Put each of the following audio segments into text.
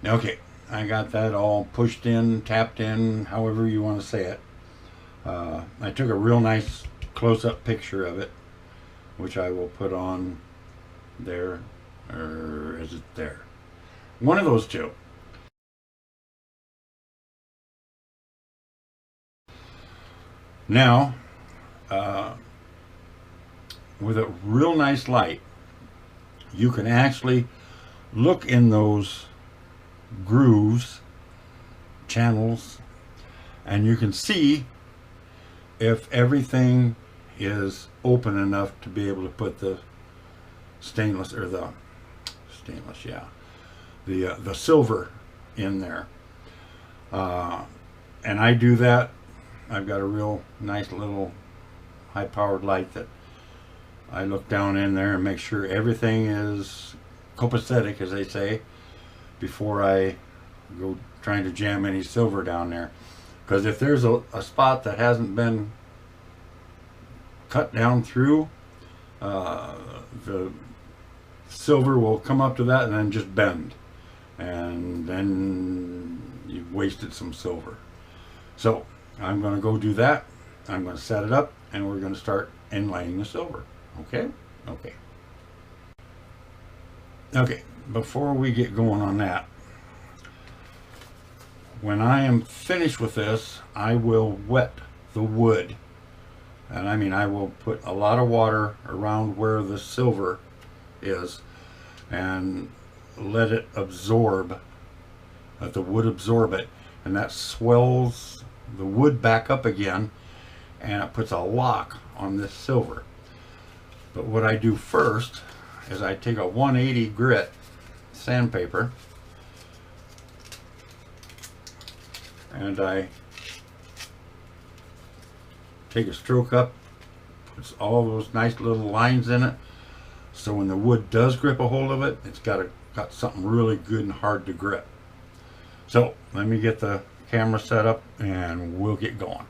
Okay, I got that all pushed in, tapped in, however you want to say it. I took a real nice close-up picture of it, which I will put on there, or is it there? One of those two. Now, uh, with a real nice light, you can actually look in those grooves, channels, and you can see if everything is open enough to be able to put the stainless or the stainless, yeah, the silver in there. Uh, and I do that. I've got a real nice little high-powered light that I look down in there and make sure everything is copacetic, as they say, before I go trying to jam any silver down there. Because if there's a spot that hasn't been cut down through, uh, the silver will come up to that and then just bend. And then you've wasted some silver. So I'm going to go do that. I'm going to set it up and we're going to start inlaying the silver. Okay? Okay. Okay, before we get going on that, when I am finished with this, I will wet the wood. And I mean, I will put a lot of water around where the silver is and let it absorb, let the wood absorb it. And that swells the wood back up again and it puts a lock on this silver. But what I do first is I take a 180 grit sandpaper and I take a stroke up, puts all those nice little lines in it, so when the wood does grip a hold of it, it's got something really good and hard to grip. So let me get the camera set up and we'll get going.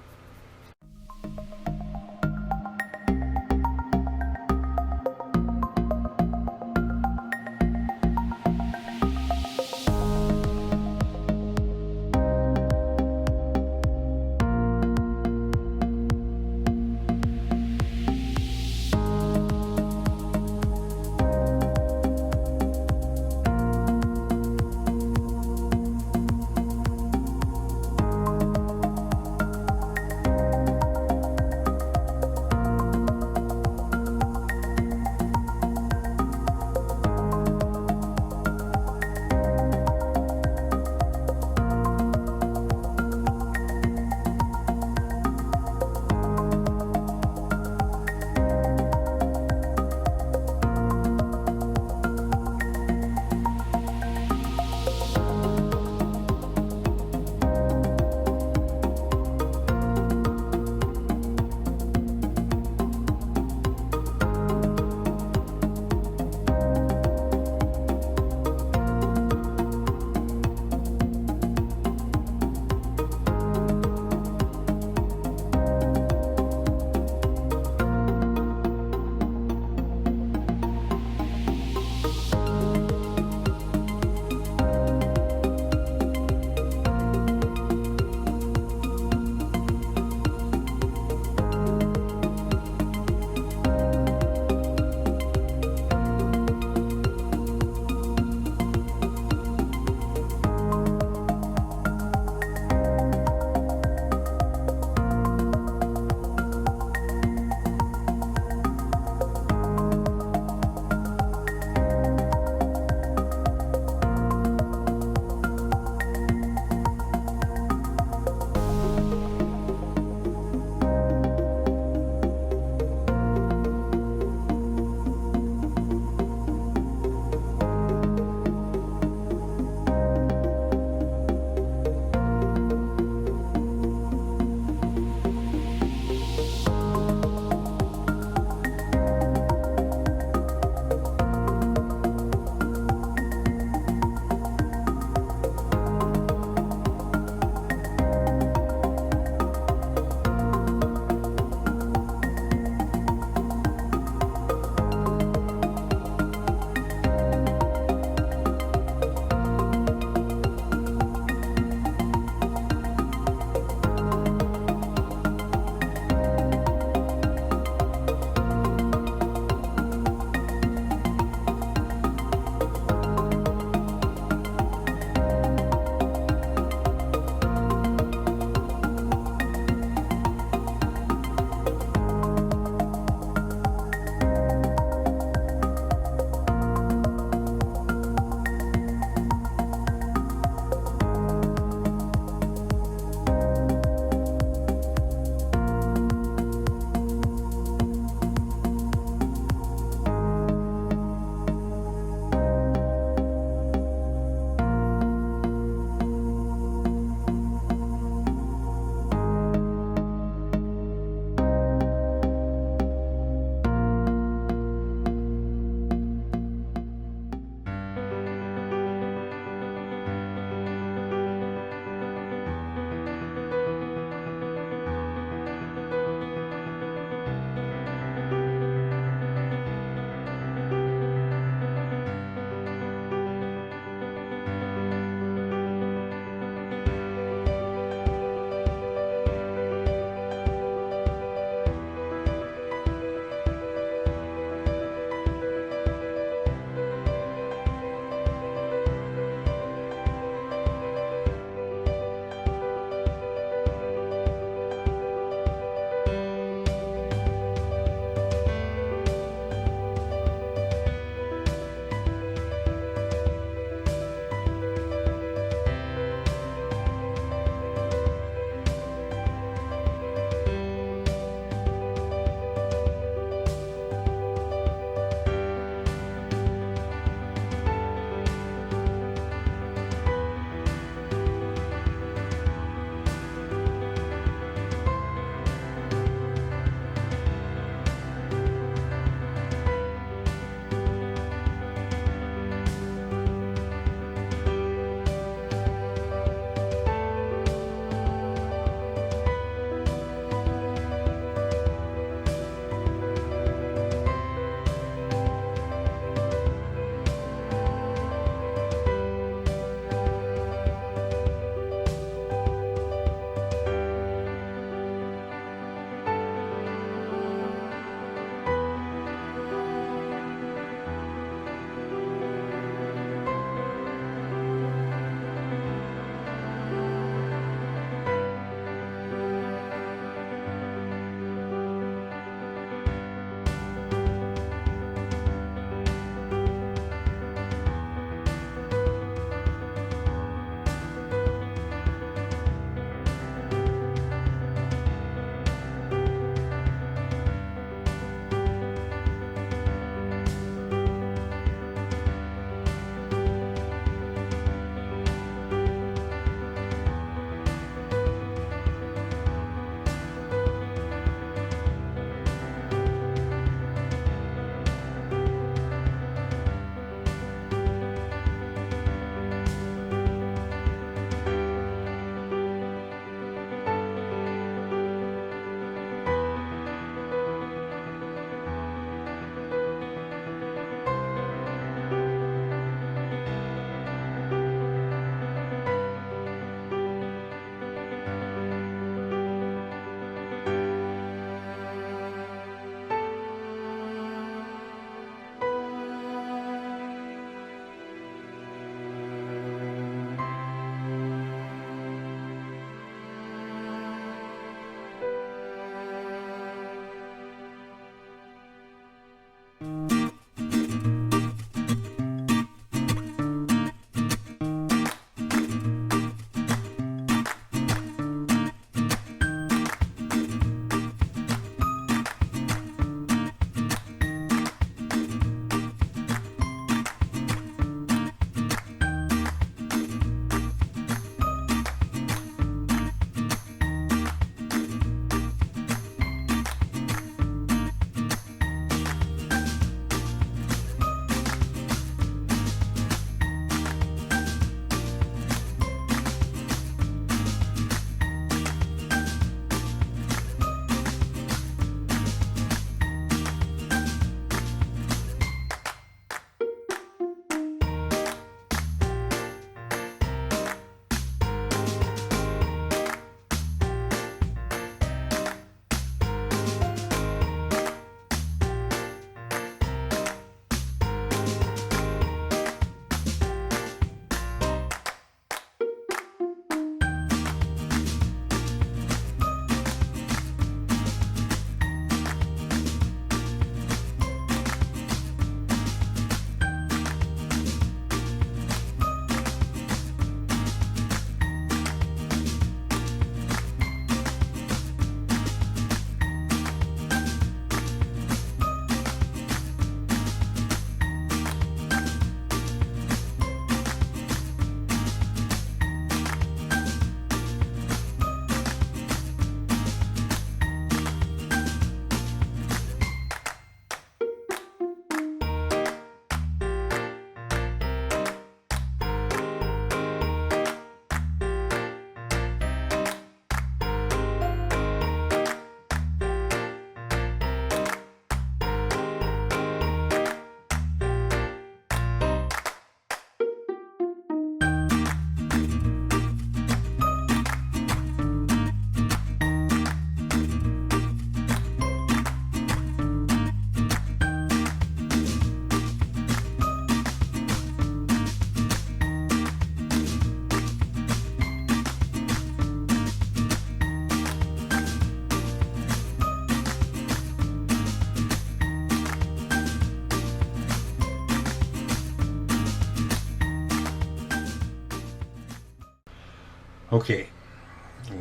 Okay,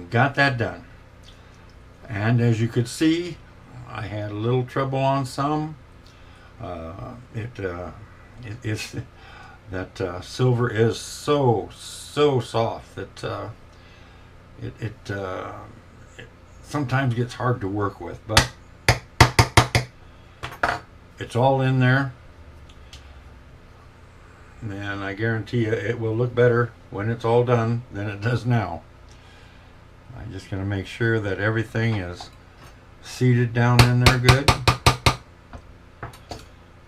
got that done. And as you could see, I had a little trouble on some. It's that silver is so soft that it, it, uh, it sometimes gets hard to work with, but it's all in there, and I guarantee you it will look better when it's all done than it does now. I'm just going to make sure that everything is seated down in there good.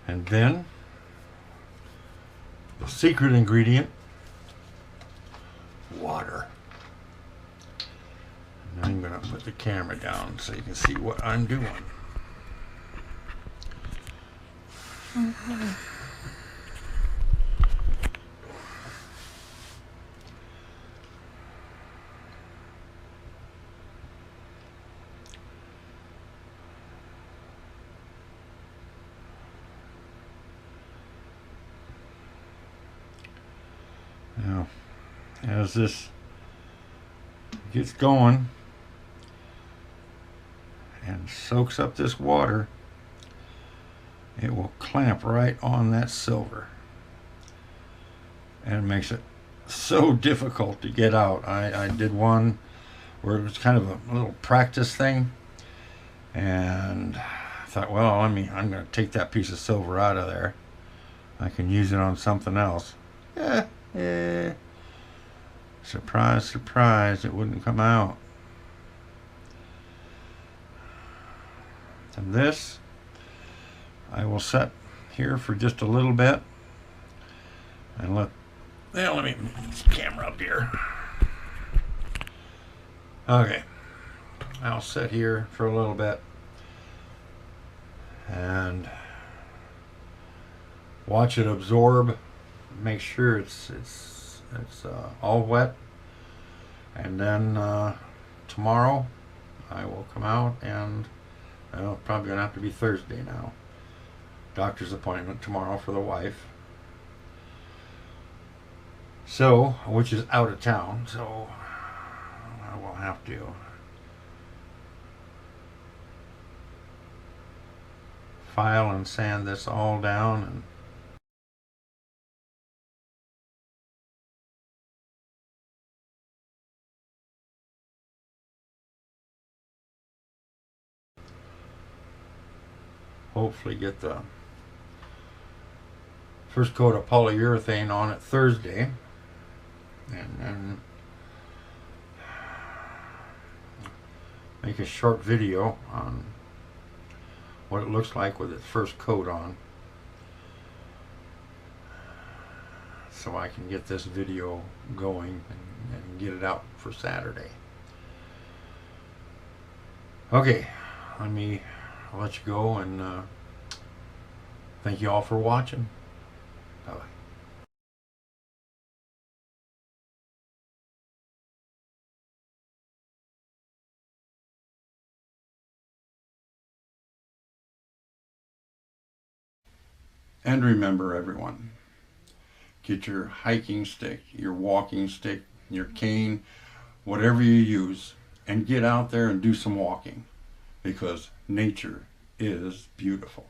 And then the secret ingredient, water. And I'm going to put the camera down so you can see what I'm doing. Now, as this gets going and soaks up this water, it will clamp right on that silver and makes it so difficult to get out. I did one where it was kind of a little practice thing, and I thought, well, I'm going to take that piece of silver out of there. I can use it on something else. Surprise, surprise, it wouldn't come out. And this I will set here for just a little bit and let me move this camera up here. Okay, I'll sit here for a little bit and watch it absorb. Make sure it's all wet, and then tomorrow I will come out, and probably gonna have to be Thursday now. Doctor's appointment tomorrow for the wife, so which is out of town, so I will have to file and sand this all down and hopefully get the first coat of polyurethane on it Thursday, and then make a short video on what it looks like with its first coat on, so I can get this video going and get it out for Saturday. Okay, let me let you go, and thank you all for watching. Bye-bye. And remember, everyone, get your hiking stick, your walking stick, your cane, whatever you use, and get out there and do some walking, because nature is beautiful.